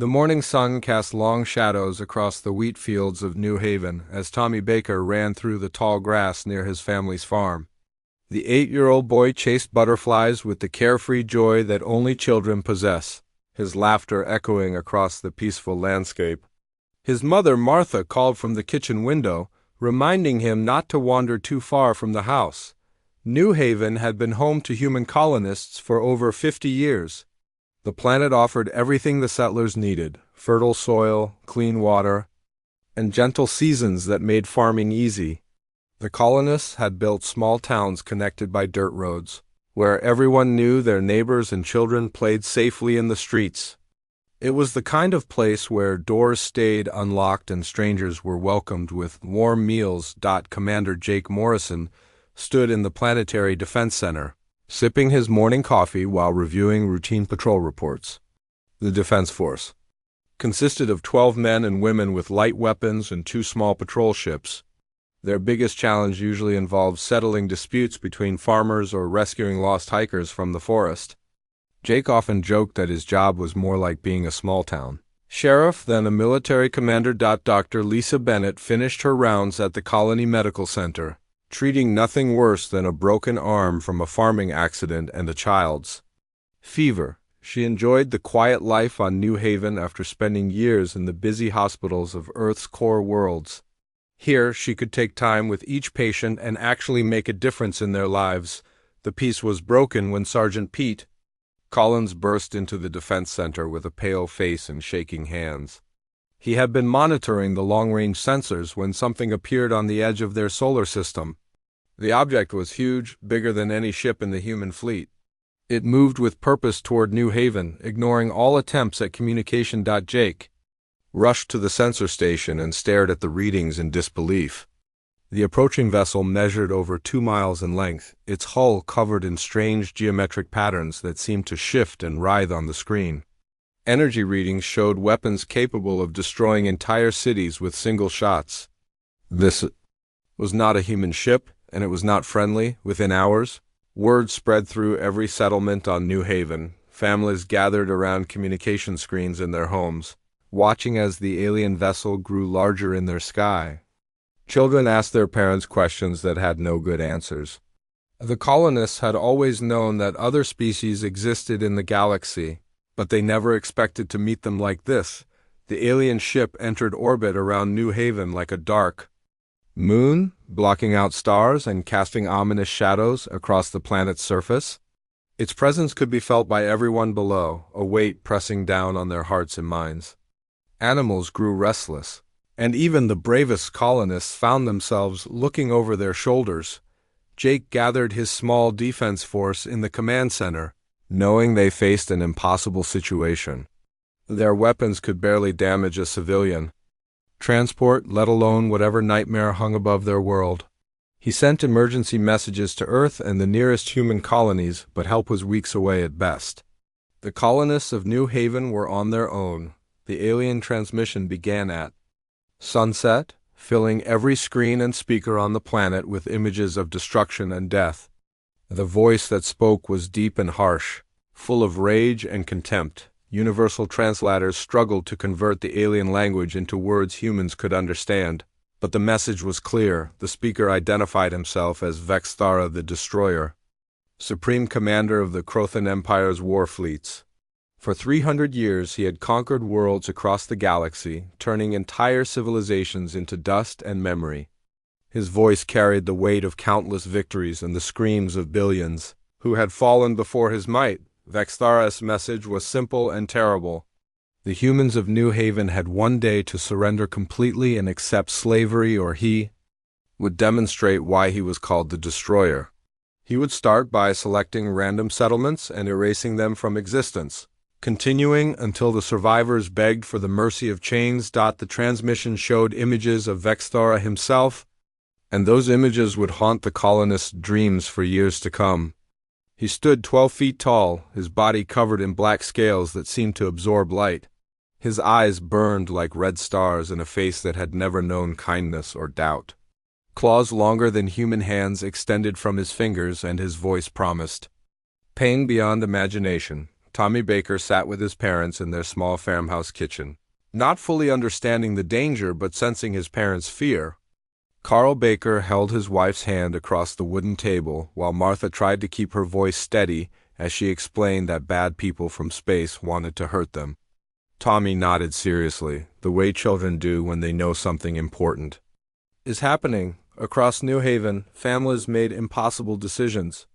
The morning sun cast long shadows across the wheat fields of New Haven as Tommy Baker ran through the tall grass near his family's farm. The 8-year-old boy chased butterflies with the carefree joy that only children possess, his laughter echoing across the peaceful landscape. His mother, Martha, called from the kitchen window, reminding him not to wander too far from the house. New Haven had been home to human colonists for over 50 years. The planet offered everything the settlers needed: fertile soil, clean water, and gentle seasons that made farming easy. The colonists had built small towns connected by dirt roads, where everyone knew their neighbors and children played safely in the streets. It was the kind of place where doors stayed unlocked and strangers were welcomed with warm meals. Commander Jake Morrison stood in the Planetary Defense Center, sipping his morning coffee while reviewing routine patrol reports. The Defense Force consisted of 12 men and women with light weapons and 2 small patrol ships. Their biggest challenge usually involved settling disputes between farmers or rescuing lost hikers from the forest. Jake often joked that his job was more like being a small town sheriff than a military commander. Dr. Lisa Bennett finished her rounds at the Colony Medical Center, treating nothing worse than a broken arm from a farming accident and a child's fever. She enjoyed the quiet life on New Haven after spending years in the busy hospitals of Earth's core worlds. Here, she could take time with each patient and actually make a difference in their lives. The peace was broken when Sergeant Pete Collins burst into the defense center with a pale face and shaking hands. He had been monitoring the long-range sensors when something appeared on the edge of their solar system. The object was huge, bigger than any ship in the human fleet. It moved with purpose toward New Haven, ignoring all attempts at communication. Jake rushed to the sensor station and stared at the readings in disbelief. The approaching vessel measured over 2 miles in length, its hull covered in strange geometric patterns that seemed to shift and writhe on the screen. Energy readings showed weapons capable of destroying entire cities with single shots. This was not a human ship, and it was not friendly. Within hours, word spread through every settlement on New Haven. Families gathered around communication screens in their homes, watching as the alien vessel grew larger in their sky. Children asked their parents questions that had no good answers. The colonists had always known that other species existed in the galaxy, but they never expected to meet them like this. The alien ship entered orbit around New Haven like a dark moon, blocking out stars and casting ominous shadows across the planet's surface. Its presence could be felt by everyone below, a weight pressing down on their hearts and minds. Animals grew restless, and even the bravest colonists found themselves looking over their shoulders. Jake gathered his small defense force in the command center, knowing they faced an impossible situation. Their weapons could barely damage a civilian transport, let alone whatever nightmare hung above their world. He sent emergency messages to Earth and the nearest human colonies, but help was weeks away at best. The colonists of New Haven were on their own. The alien transmission began at sunset, filling every screen and speaker on the planet with images of destruction and death. The voice that spoke was deep and harsh, full of rage and contempt. Universal translators struggled to convert the alien language into words humans could understand, but the message was clear. The speaker identified himself as Vexthara the Destroyer, Supreme Commander of the Crothan Empire's war fleets. For 300 years he had conquered worlds across the galaxy, turning entire civilizations into dust and memory. His voice carried the weight of countless victories and the screams of billions who had fallen before his might. Vexthara's message was simple and terrible. The humans of New Haven had one day to surrender completely and accept slavery, or he would demonstrate why he was called the Destroyer. He would start by selecting random settlements and erasing them from existence, continuing until the survivors begged for the mercy of chains. The transmission showed images of Vexthara himself, and those images would haunt the colonists' dreams for years to come. He stood 12 feet tall, his body covered in black scales that seemed to absorb light. His eyes burned like red stars in a face that had never known kindness or doubt. Claws longer than human hands extended from his fingers, and his voice promised pain beyond imagination. Tommy Baker sat with his parents in their small farmhouse kitchen. Not fully understanding the danger but sensing his parents' fear, Carl Baker held his wife's hand across the wooden table while Martha tried to keep her voice steady as she explained that bad people from space wanted to hurt them. Tommy nodded seriously, the way children do when they know something important is happening. Across New Haven, families made impossible decisions.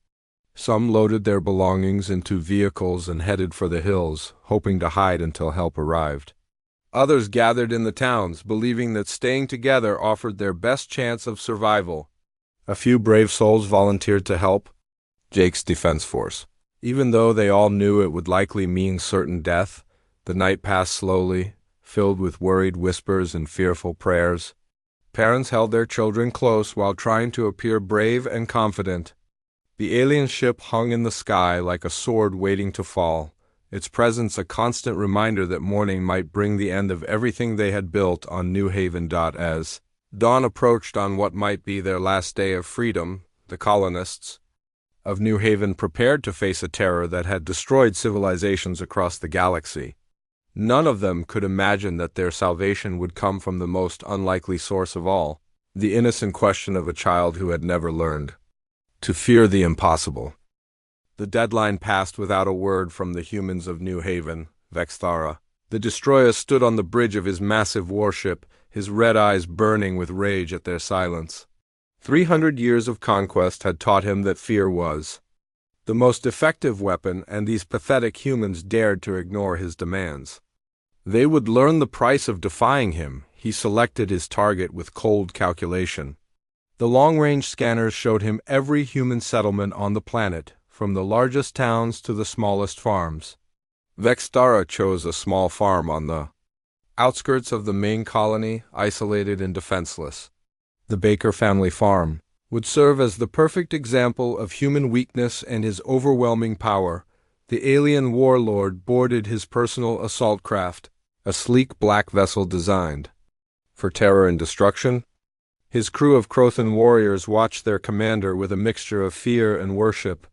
Some loaded their belongings into vehicles and headed for the hills, hoping to hide until help arrived. Others gathered in the towns, believing that staying together offered their best chance of survival. A few brave souls volunteered to help Jake's defense force. Even though they all knew it would likely mean certain death, the night passed slowly, filled with worried whispers and fearful prayers. Parents held their children close while trying to appear brave and confident. The alien ship hung in the sky like a sword waiting to fall, its presence a constant reminder that morning might bring the end of everything they had built on New Haven. As dawn approached on what might be their last day of freedom, the colonists of New Haven prepared to face a terror that had destroyed civilizations across the galaxy. None of them could imagine that their salvation would come from the most unlikely source of all, the innocent question of a child who had never learned to fear the impossible. The deadline passed without a word from the humans of New Haven, Vexthara. The destroyer stood on the bridge of his massive warship, his red eyes burning with rage at their silence. 300 years of conquest had taught him that fear was the most effective weapon, and these pathetic humans dared to ignore his demands. They would learn the price of defying him. He selected his target with cold calculation. The long-range scanners showed him every human settlement on the planet, from the largest towns to the smallest farms. Vexthara chose a small farm on the outskirts of the main colony, isolated and defenseless. The Baker family farm would serve as the perfect example of human weakness and his overwhelming power. The alien warlord boarded his personal assault craft, a sleek black vessel designed for terror and destruction. His crew of Crothan warriors watched their commander with a mixture of fear and worship.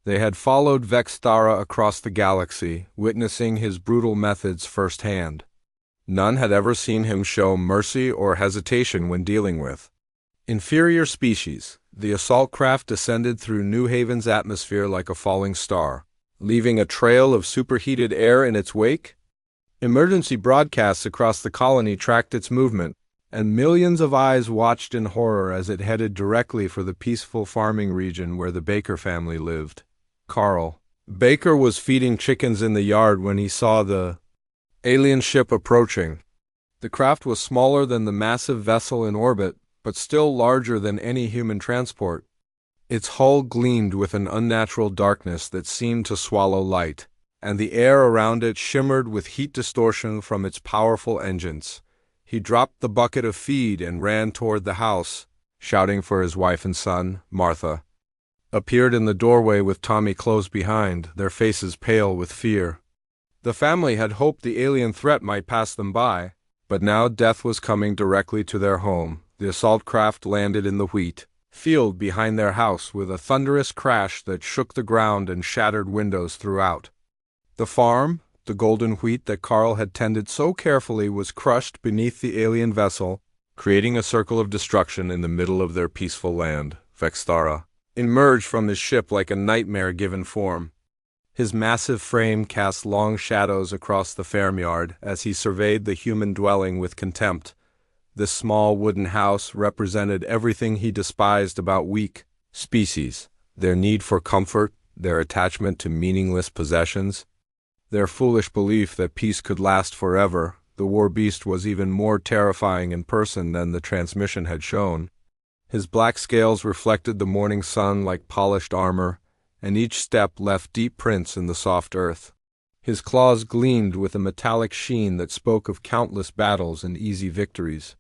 They had followed Vexthara across the galaxy, witnessing his brutal methods firsthand. None had ever seen him show mercy or hesitation when dealing with inferior species. The assault craft descended through New Haven's atmosphere like a falling star, leaving a trail of superheated air in its wake. Emergency broadcasts across the colony tracked its movement, and millions of eyes watched in horror as it headed directly for the peaceful farming region where the Baker family lived. Carl Baker was feeding chickens in the yard when he saw the alien ship approaching. The craft was smaller than the massive vessel in orbit, but still larger than any human transport. Its hull gleamed with an unnatural darkness that seemed to swallow light, and the air around it shimmered with heat distortion from its powerful engines. He dropped the bucket of feed and ran toward the house, shouting for his wife and son. Martha appeared in the doorway with Tommy close behind, their faces pale with fear. The family had hoped the alien threat might pass them by, but now death was coming directly to their home. The assault craft landed in the wheat field behind their house with a thunderous crash that shook the ground and shattered windows throughout. The farm, the golden wheat that Carl had tended so carefully, was crushed beneath the alien vessel, creating a circle of destruction in the middle of their peaceful land. Vexthara emerged from his ship like a nightmare given form. His massive frame cast long shadows across the farmyard as he surveyed the human dwelling with contempt. This small wooden house represented everything he despised about weak species: their need for comfort, their attachment to meaningless possessions, their foolish belief that peace could last forever. The Warbeast was even more terrifying in person than the transmission had shown. His black scales reflected the morning sun like polished armor, and each step left deep prints in the soft earth. His claws gleamed with a metallic sheen that spoke of countless battles and easy victories.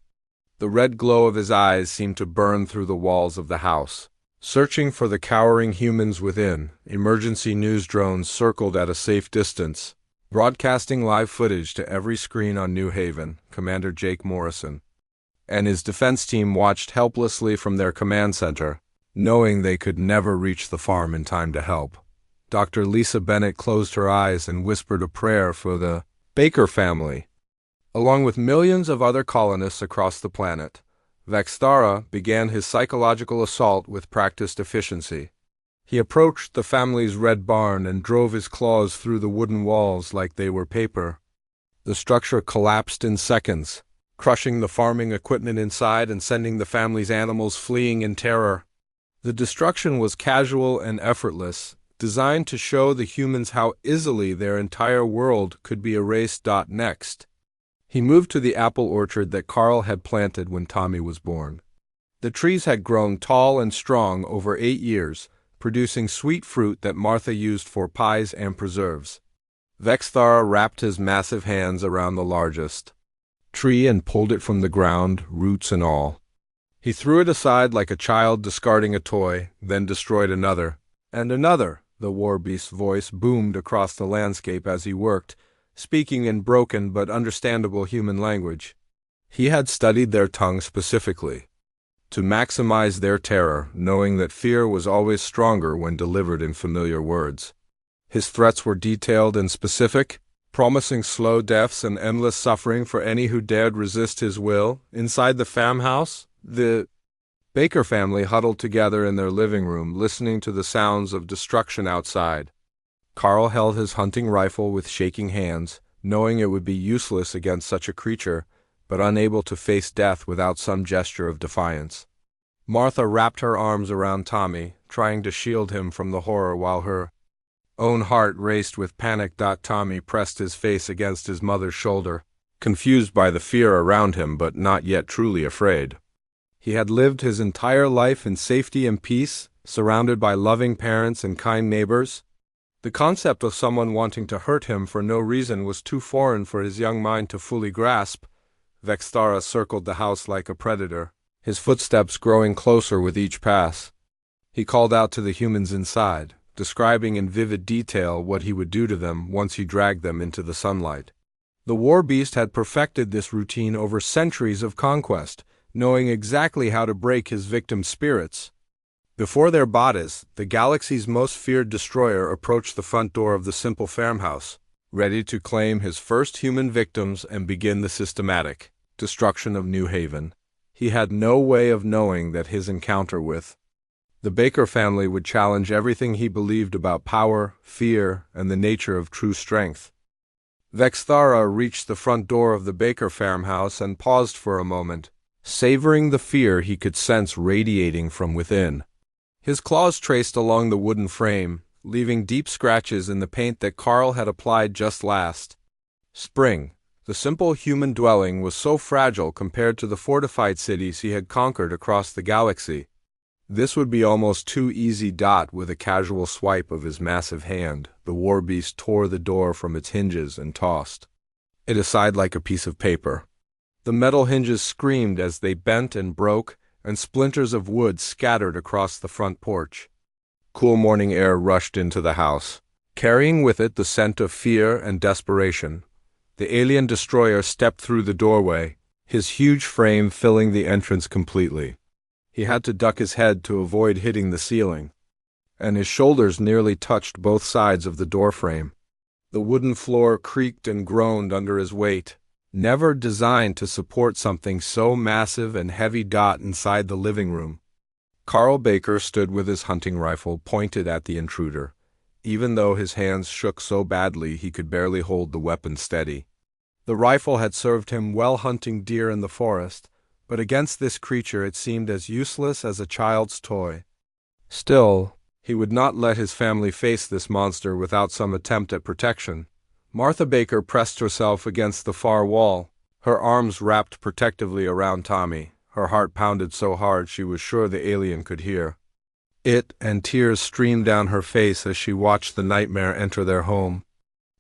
The red glow of his eyes seemed to burn through the walls of the house. Searching for the cowering humans within, emergency news drones circled at a safe distance, broadcasting live footage to every screen on New Haven. Commander Jake Morrison and his defense team watched helplessly from their command center, knowing they could never reach the farm in time to help. Dr. Lisa Bennett closed her eyes and whispered a prayer for the Baker family. Along with millions of other colonists across the planet, Vexthara began his psychological assault with practiced efficiency. He approached the family's red barn and drove his claws through the wooden walls like they were paper. The structure collapsed in seconds, crushing the farming equipment inside and sending the family's animals fleeing in terror. The destruction was casual and effortless, designed to show the humans how easily their entire world could be erased. Next, he moved to the apple orchard that Carl had planted when Tommy was born. The trees had grown tall and strong over 8 years, producing sweet fruit that Martha used for pies and preserves. Vexthara wrapped his massive hands around the largest tree and pulled it from the ground, roots and all. He threw it aside like a child discarding a toy, then destroyed another, and another. The Warbeast's voice boomed across the landscape as he worked, speaking in broken but understandable human language. He had studied their tongue specifically to maximize their terror, knowing that fear was always stronger when delivered in familiar words. His threats were detailed and specific, promising slow deaths and endless suffering for any who dared resist his will. Inside the farmhouse, the Baker family huddled together in their living room, listening to the sounds of destruction outside. Carl held his hunting rifle with shaking hands, knowing it would be useless against such a creature, but unable to face death without some gesture of defiance. Martha wrapped her arms around Tommy, trying to shield him from the horror while her own heart raced with panic. Tommy pressed his face against his mother's shoulder, confused by the fear around him but not yet truly afraid. He had lived his entire life in safety and peace, surrounded by loving parents and kind neighbors. The concept of someone wanting to hurt him for no reason was too foreign for his young mind to fully grasp. Vexthara circled the house like a predator, his footsteps growing closer with each pass. He called out to the humans inside, describing in vivid detail what he would do to them once he dragged them into the sunlight. The Warbeast had perfected this routine over centuries of conquest, knowing exactly how to break his victims' spirits. Before their bodies, the galaxy's most feared destroyer approached the front door of the simple farmhouse, ready to claim his first human victims and begin the systematic destruction of New Haven. He had no way of knowing that his encounter with the Baker family would challenge everything he believed about power, fear, and the nature of true strength. Vexthara reached the front door of the Baker farmhouse and paused for a moment, savoring the fear he could sense radiating from within. His claws traced along the wooden frame, leaving deep scratches in the paint that Carl had applied just last spring. The simple human dwelling was so fragile compared to the fortified cities he had conquered across the galaxy. This would be almost too easy. With a casual swipe of his massive hand, the Warbeast tore the door from its hinges and tossed it aside like a piece of paper. The metal hinges screamed as they bent and broke, and splinters of wood scattered across the front porch. Cool morning air rushed into the house, carrying with it the scent of fear and desperation. The alien destroyer stepped through the doorway, his huge frame filling the entrance completely. He had to duck his head to avoid hitting the ceiling, and his shoulders nearly touched both sides of the doorframe. The wooden floor creaked and groaned under his weight, never designed to support something so massive and heavy. Inside the living room, Carl Baker stood with his hunting rifle pointed at the intruder, even though his hands shook so badly he could barely hold the weapon steady. The rifle had served him well hunting deer in the forest, but against this creature it seemed as useless as a child's toy. Still, he would not let his family face this monster without some attempt at protection. Martha Baker pressed herself against the far wall, her arms wrapped protectively around Tommy. Her heart pounded so hard she was sure the alien could hear it, and tears streamed down her face as she watched the nightmare enter their home.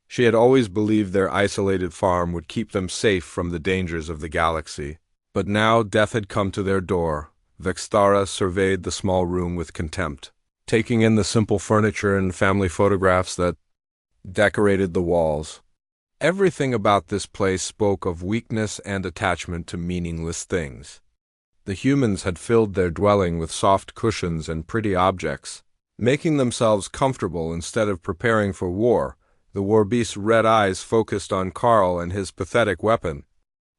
She had always believed their isolated farm would keep them safe from the dangers of the galaxy. But now death had come to their door. Vexthara surveyed the small room with contempt, taking in the simple furniture and family photographs that decorated the walls. Everything about this place spoke of weakness and attachment to meaningless things. The humans had filled their dwelling with soft cushions and pretty objects, Making themselves comfortable instead of preparing for war, the Warbeast's red eyes focused on Carl and his pathetic weapon.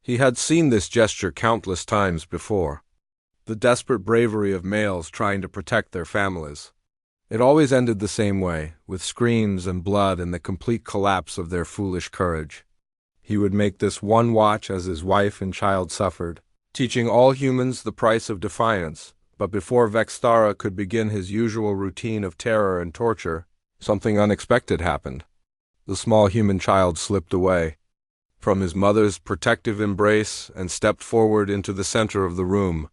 He had seen this gesture countless times before. The desperate bravery of males trying to protect their families. It always ended the same way, with screams and blood and the complete collapse of their foolish courage. He would make this one watch as his wife and child suffered, teaching all humans the price of defiance. But before Vexthara could begin his usual routine of terror and torture, something unexpected happened. The small human child slipped away from his mother's protective embrace and stepped forward into the center of the room.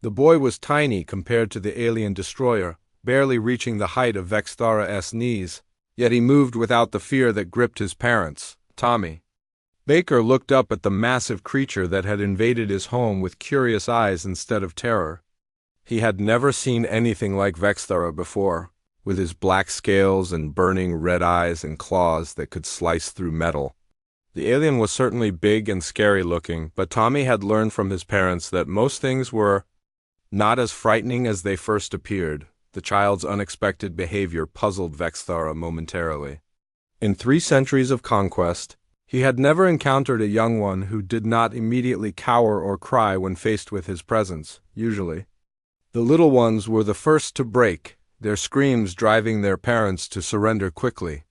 The boy was tiny compared to the alien destroyer, barely reaching the height of Vexthara's knees, yet he moved without the fear that gripped his parents, Tommy. Baker looked up at the massive creature that had invaded his home with curious eyes instead of terror. He had never seen anything like Vexthara before, with his black scales and burning red eyes and claws that could slice through metal. The alien was certainly big and scary looking, but Tommy had learned from his parents that most things were not as frightening as they first appeared. The child's unexpected behavior puzzled Vexthara momentarily. In 3 centuries of conquest, he had never encountered a young one who did not immediately cower or cry when faced with his presence, usually. The little ones were the first to break, their screams driving their parents to surrender quickly.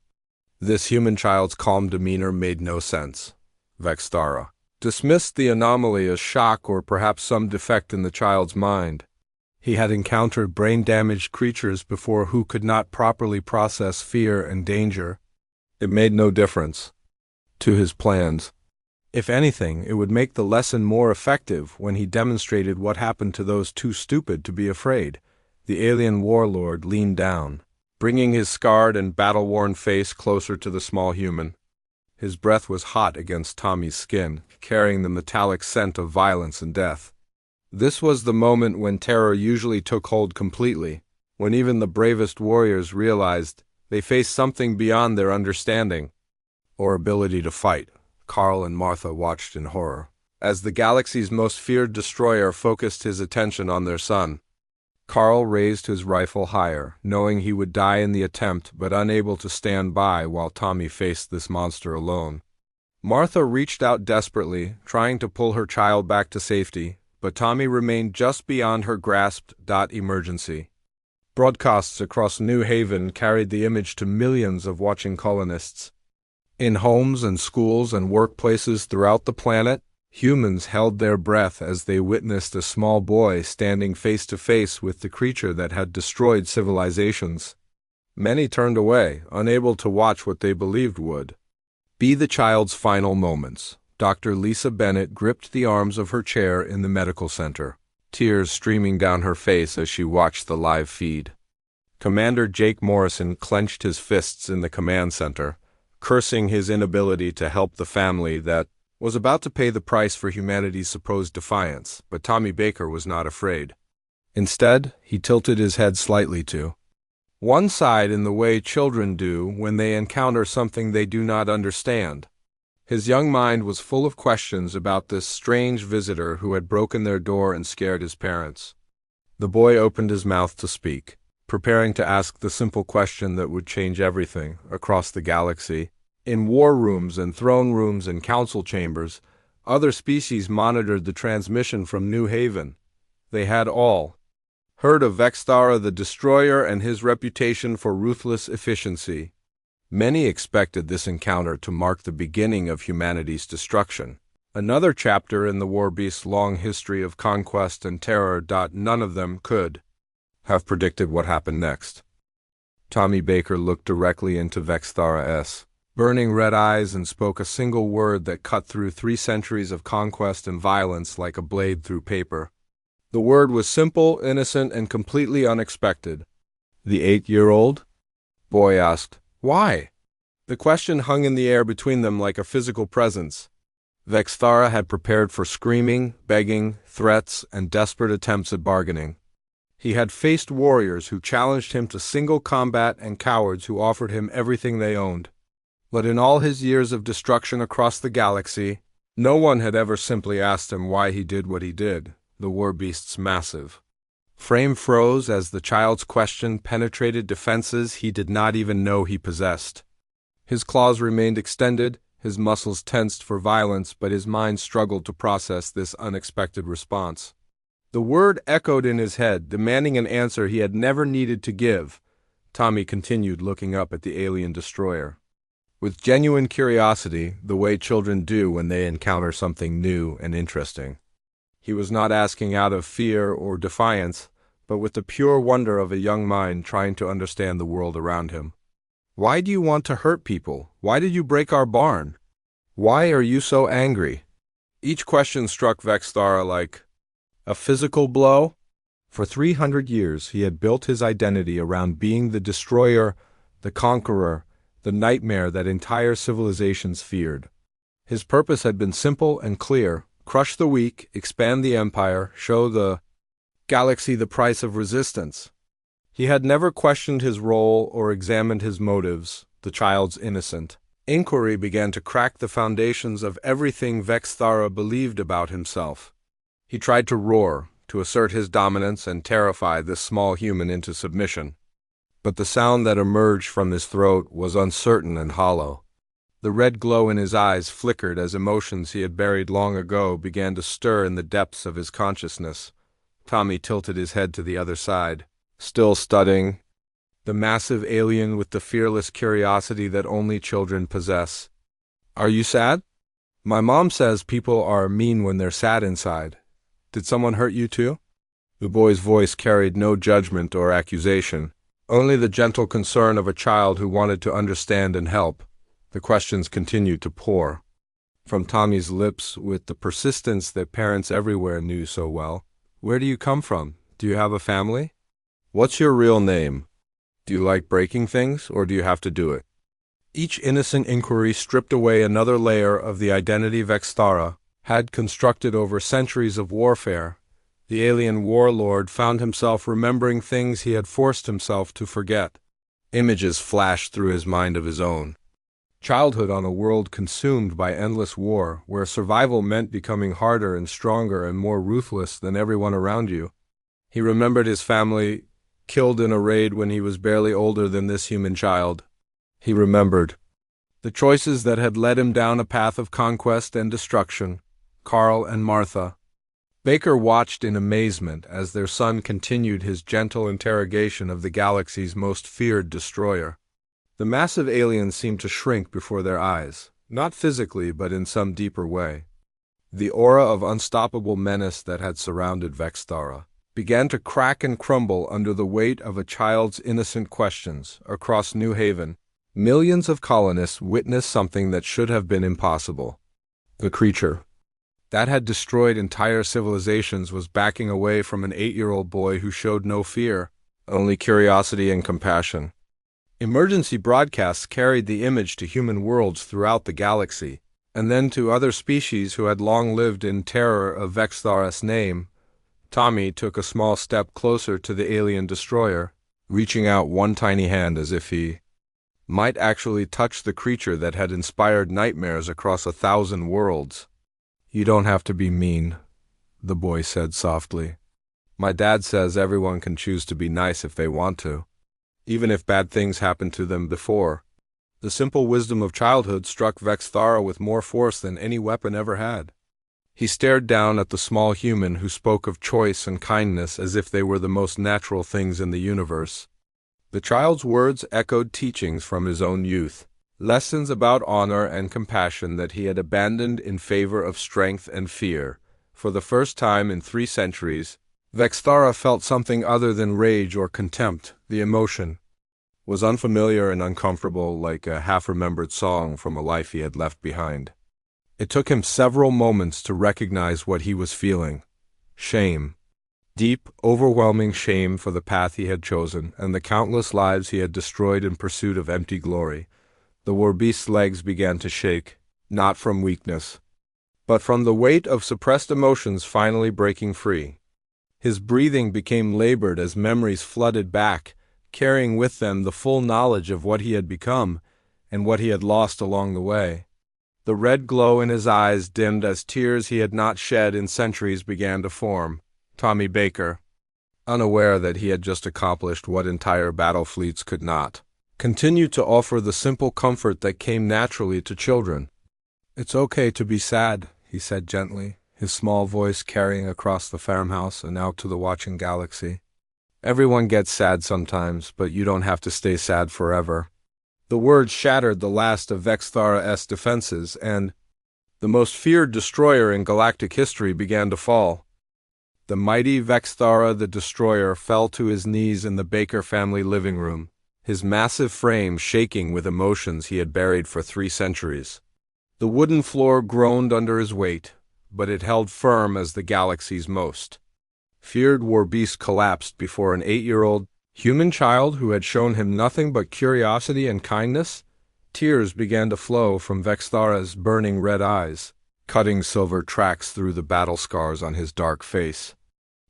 This human child's calm demeanor made no sense. Vexthara dismissed the anomaly as shock or perhaps some defect in the child's mind. He had encountered brain-damaged creatures before who could not properly process fear and danger. It made no difference to his plans. If anything, it would make the lesson more effective when he demonstrated what happened to those too stupid to be afraid. The alien warlord leaned down, bringing his scarred and battle-worn face closer to the small human. His breath was hot against Tommy's skin, carrying the metallic scent of violence and death. This was the moment when terror usually took hold completely, when even the bravest warriors realized they faced something beyond their understanding or ability to fight. Carl and Martha watched in horror, as the galaxy's most feared destroyer focused his attention on their son. Carl raised his rifle higher, knowing he would die in the attempt but unable to stand by while Tommy faced this monster alone. Martha reached out desperately, trying to pull her child back to safety, but Tommy remained just beyond her grasp. Emergency. Broadcasts across New Haven carried the image to millions of watching colonists. In homes and schools and workplaces throughout the planet, humans held their breath as they witnessed a small boy standing face to face with the creature that had destroyed civilizations. Many turned away, unable to watch what they believed would be the child's final moments. Dr. Lisa Bennett gripped the arms of her chair in the medical center, tears streaming down her face as she watched the live feed. Commander Jake Morrison clenched his fists in the command center, cursing his inability to help the family that was about to pay the price for humanity's supposed defiance, but Tommy Baker was not afraid. Instead, he tilted his head slightly to one side in the way children do when they encounter something they do not understand. His young mind was full of questions about this strange visitor who had broken their door and scared his parents. The boy opened his mouth to speak, preparing to ask the simple question that would change everything across the galaxy. In war rooms and throne rooms and council chambers, other species monitored the transmission from New Haven. They had all heard of Vexthara the Destroyer and his reputation for ruthless efficiency. Many expected this encounter to mark the beginning of humanity's destruction, another chapter in the Warbeast's long history of conquest and terror. None of them could have predicted what happened next. Tommy Baker looked directly into Vexthara's burning red eyes and spoke a single word that cut through 3 centuries of conquest and violence like a blade through paper. The word was simple, innocent, and completely unexpected. The 8-year-old boy asked, "Why?" The question hung in the air between them like a physical presence. Vexthara had prepared for screaming, begging, threats, and desperate attempts at bargaining. He had faced warriors who challenged him to single combat and cowards who offered him everything they owned. But in all his years of destruction across the galaxy, no one had ever simply asked him why he did what he did. The Warbeast's massive Frame froze as the child's question penetrated defenses he did not even know he possessed. His claws remained extended, his muscles tensed for violence, but his mind struggled to process this unexpected response. The word echoed in his head, demanding an answer he had never needed to give. Tommy continued looking up at the alien destroyer. With genuine curiosity, the way children do when they encounter something new and interesting. He was not asking out of fear or defiance, but with the pure wonder of a young mind trying to understand the world around him. Why do you want to hurt people? Why did you break our barn? Why are you so angry? Each question struck Vexthara like a physical blow. For 300 years he had built his identity around being the destroyer, the conqueror, the nightmare that entire civilizations feared. His purpose had been simple and clear: crush the weak, expand the empire, show the galaxy the price of resistance. He had never questioned his role or examined his motives. The child's innocent inquiry began to crack the foundations of everything Vexthara believed about himself. He tried to roar, to assert his dominance and terrify this small human into submission. But the sound that emerged from his throat was uncertain and hollow. The red glow in his eyes flickered as emotions he had buried long ago began to stir in the depths of his consciousness. Tommy tilted his head to the other side, still studying the massive alien with the fearless curiosity that only children possess. Are you sad? My mom says people are mean when they're sad inside. Did someone hurt you too? The boy's voice carried no judgment or accusation, only the gentle concern of a child who wanted to understand and help. The questions continued to pour from Tommy's lips with the persistence that parents everywhere knew so well. Where do you come from? Do you have a family? What's your real name? Do you like breaking things, or do you have to do it? Each innocent inquiry stripped away another layer of the identity Vexthara had constructed over centuries of warfare. The alien warlord found himself remembering things he had forced himself to forget. Images flashed through his mind of his own. Childhood on a world consumed by endless war, where survival meant becoming harder and stronger and more ruthless than everyone around you. He remembered his family killed in a raid when he was barely older than this human child. He remembered the choices that had led him down a path of conquest and destruction. Carl and Martha. Baker watched in amazement as their son continued his gentle interrogation of the galaxy's most feared destroyer. The massive alien seemed to shrink before their eyes, not physically but in some deeper way. The aura of unstoppable menace that had surrounded Vexthara began to crack and crumble under the weight of a child's innocent questions. Across New Haven, millions of colonists witnessed something that should have been impossible. The creature that had destroyed entire civilizations was backing away from an 8-year-old boy who showed no fear, only curiosity and compassion. Emergency broadcasts carried the image to human worlds throughout the galaxy, and then to other species who had long lived in terror of Vexthara's name. Tommy took a small step closer to the alien destroyer, reaching out one tiny hand as if he might actually touch the creature that had inspired nightmares across 1,000 worlds. You don't have to be mean, the boy said softly. My dad says everyone can choose to be nice if they want to, even if bad things happened to them before. The simple wisdom of childhood struck Vexthara with more force than any weapon ever had. He stared down at the small human who spoke of choice and kindness as if they were the most natural things in the universe. The child's words echoed teachings from his own youth, lessons about honor and compassion that he had abandoned in favor of strength and fear. For the first time in 3 centuries, Vexthara felt something other than rage or contempt. The emotion was unfamiliar and uncomfortable, like a half-remembered song from a life he had left behind. It took him several moments to recognize what he was feeling. Shame. Deep, overwhelming shame for the path he had chosen and the countless lives he had destroyed in pursuit of empty glory. The Warbeast's legs began to shake, not from weakness, but from the weight of suppressed emotions finally breaking free. His breathing became labored as memories flooded back, carrying with them the full knowledge of what he had become and what he had lost along the way. The red glow in his eyes dimmed as tears he had not shed in centuries began to form. Tommy Baker unaware that he had just accomplished what entire battle fleets could not. Continue to offer the simple comfort that came naturally to children. "It's okay to be sad," he said gently, his small voice carrying across the farmhouse and out to the watching galaxy. "Everyone gets sad sometimes, but you don't have to stay sad forever." The words shattered the last of Vexthara's defenses, and the most feared destroyer in galactic history began to fall. The mighty Vexthara the Destroyer fell to his knees in the Baker family living room, his massive frame shaking with emotions he had buried for 3 centuries. The wooden floor groaned under his weight, but it held firm as the galaxy's most feared Warbeast collapsed before an 8-year-old human child who had shown him nothing but curiosity and kindness. Tears began to flow from Vexthara's burning red eyes, cutting silver tracks through the battle scars on his dark face.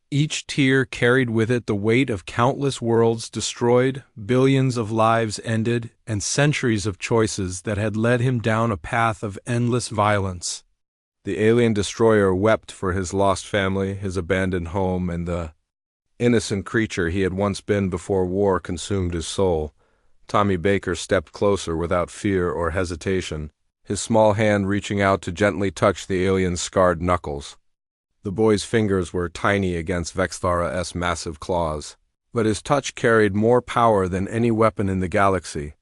Each tear carried with it the weight of countless worlds destroyed, billions of lives ended, and centuries of choices that had led him down a path of endless violence. The alien destroyer wept for his lost family, his abandoned home, and the innocent creature he had once been before war consumed his soul. Tommy Baker stepped closer without fear or hesitation, his small hand reaching out to gently touch the alien's scarred knuckles. The boy's fingers were tiny against Vexthara's massive claws, but his touch carried more power than any weapon in the galaxy.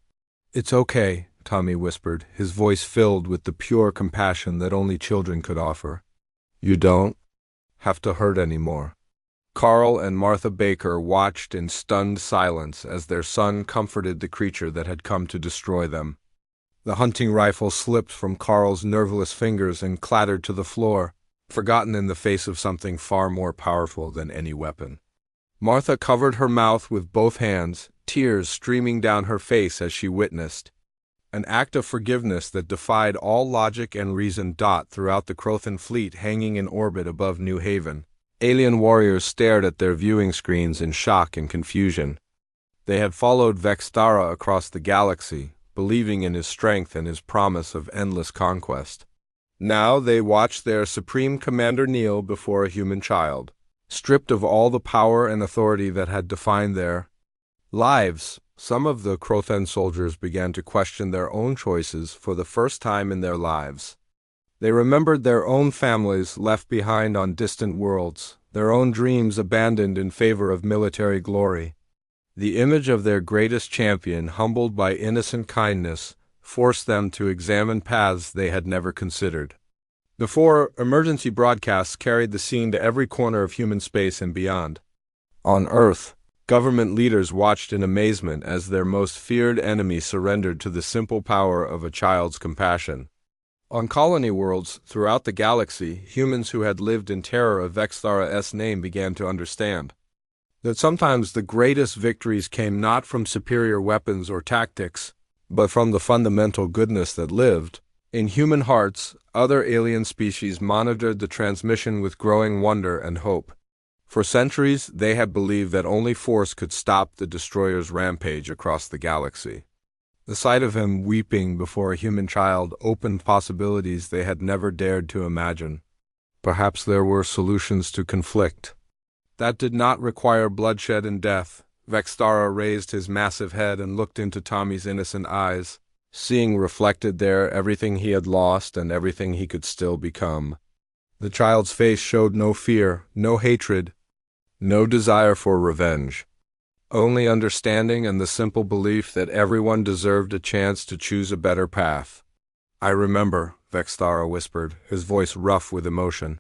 "It's okay," Tommy whispered, his voice filled with the pure compassion that only children could offer. "You don't have to hurt anymore." Carl and Martha Baker watched in stunned silence as their son comforted the creature that had come to destroy them. The hunting rifle slipped from Carl's nerveless fingers and clattered to the floor, forgotten in the face of something far more powerful than any weapon. Martha covered her mouth with both hands, tears streaming down her face as she witnessed an act of forgiveness that defied all logic and reason. Throughout the Crothan fleet hanging in orbit above New Haven, alien warriors stared at their viewing screens in shock and confusion. They had followed Vexthara across the galaxy, believing in his strength and his promise of endless conquest. Now they watched their supreme commander kneel before a human child, stripped of all the power and authority that had defined their lives. Some of the Crothan soldiers began to question their own choices for the first time in their lives. They remembered their own families left behind on distant worlds, their own dreams abandoned in favor of military glory. The image of their greatest champion, humbled by innocent kindness, forced them to examine paths they had never considered. The 4 emergency broadcasts carried the scene to every corner of human space and beyond. On Earth, government leaders watched in amazement as their most feared enemy surrendered to the simple power of a child's compassion. On colony worlds throughout the galaxy, humans who had lived in terror of Vexthara's name began to understand that sometimes the greatest victories came not from superior weapons or tactics, but from the fundamental goodness that lived in human hearts. Other alien species monitored the transmission with growing wonder and hope. For centuries, they had believed that only force could stop the destroyer's rampage across the galaxy. The sight of him weeping before a human child opened possibilities they had never dared to imagine. Perhaps there were solutions to conflict that did not require bloodshed and death. Vexthara raised his massive head and looked into Tommy's innocent eyes, seeing reflected there everything he had lost and everything he could still become. The child's face showed no fear, no hatred, no desire for revenge. Only understanding and the simple belief that everyone deserved a chance to choose a better path. "I remember," Vexthara whispered, his voice rough with emotion.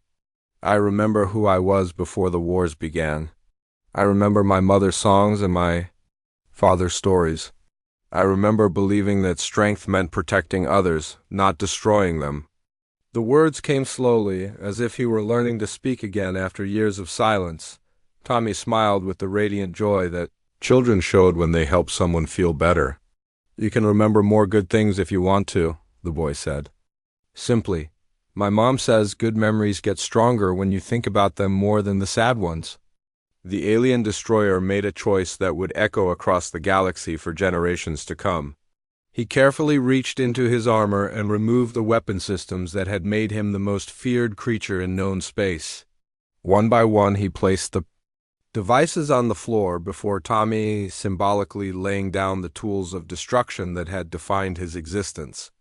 "I remember who I was before the wars began. I remember my mother's songs and my father's stories. I remember believing that strength meant protecting others, not destroying them." The words came slowly, as if he were learning to speak again after years of silence. Tommy smiled with the radiant joy that children showed when they helped someone feel better. "You can remember more good things if you want to," the boy said. Simply, "My mom says good memories get stronger when you think about them more than the sad ones." The alien destroyer made a choice that would echo across the galaxy for generations to come. He carefully reached into his armor and removed the weapon systems that had made him the most feared creature in known space. One by one he placed the devices on the floor before Tommy symbolically laying down the tools of destruction that had defined his existence.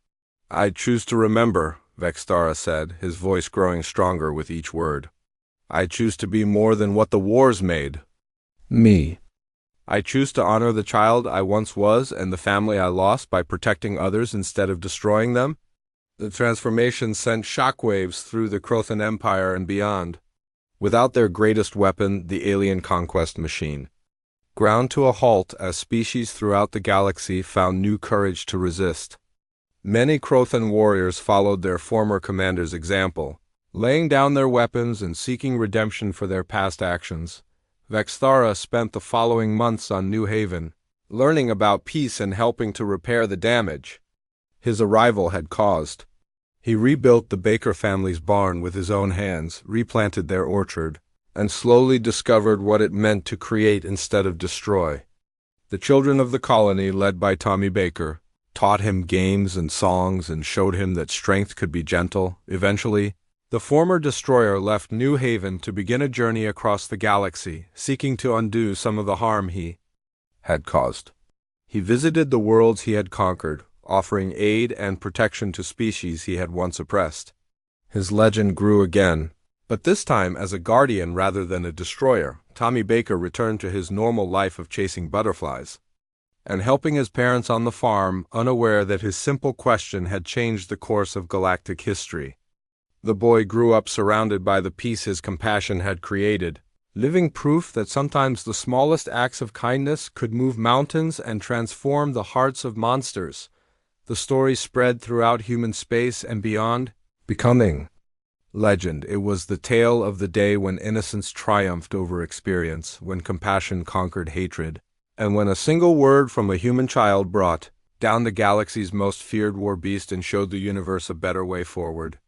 "I choose to remember," Vextara said, his voice growing stronger with each word. "I choose to be more than what the wars made. Me. I choose to honor the child I once was and the family I lost by protecting others instead of destroying them." The transformation sent shockwaves through the Crothan Empire and beyond. Without their greatest weapon, the alien conquest machine, ground to a halt as species throughout the galaxy found new courage to resist. Many Crothan warriors followed their former commander's example, laying down their weapons and seeking redemption for their past actions. Vextara spent the following months on New Haven, learning about peace and helping to repair the damage his arrival had caused. He rebuilt the Baker family's barn with his own hands, replanted their orchard, and slowly discovered what it meant to create instead of destroy. The children of the colony, led by Tommy Baker, taught him games and songs and showed him that strength could be gentle. Eventually, the former destroyer left New Haven to begin a journey across the galaxy, seeking to undo some of the harm he had caused. He visited the worlds he had conquered, offering aid and protection to species he had once oppressed. His legend grew again, but this time as a guardian rather than a destroyer. Tommy Baker returned to his normal life of chasing butterflies and helping his parents on the farm, unaware that his simple question had changed the course of galactic history. The boy grew up surrounded by the peace his compassion had created, living proof that sometimes the smallest acts of kindness could move mountains and transform the hearts of monsters. The story spread throughout human space and beyond, becoming legend. It was the tale of the day when innocence triumphed over experience, when compassion conquered hatred, and when a single word from a human child brought down the galaxy's most feared warbeast and showed the universe a better way forward.